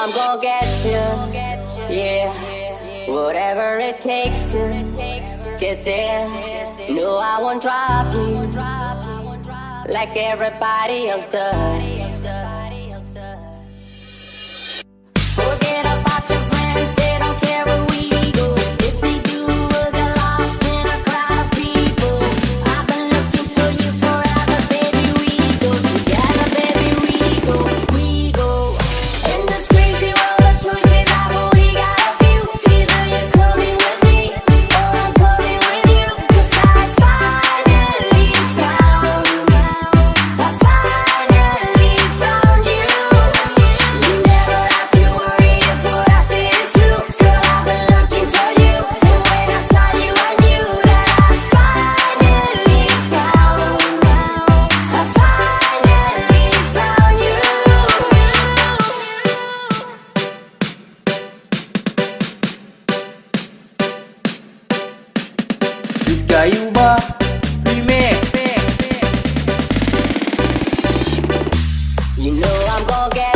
I'm gonna get you, yeah. Whatever it takes to get there. No, I won't drop you like everybody else does. Forget about your friends, they don't care where we go. If they do, we'll get lost in a crowd of people. I've been looking for you forever, baby. We go together, baby. We go. In this crazy world of choices, I've only got a few. Either you're coming with me, or I'm coming with you. 'Cause I finally found you. You never have to worry if what I say is true. Girl, I've been looking for you, and when I saw you, I knew that I finally found you. Rizka Ayuba Remix. You know I'm gonna get.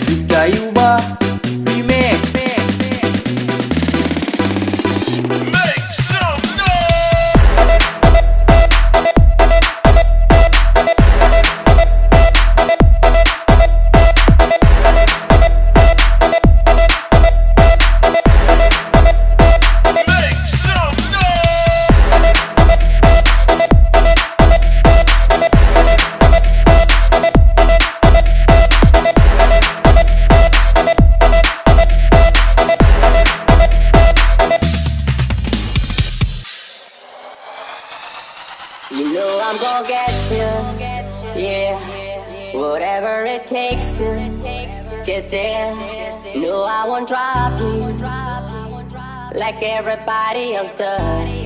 Rizka Ayuba Remix. You know I'm gonna get you, yeah. Whatever it takes to get there. No, I won't drop you like everybody else does.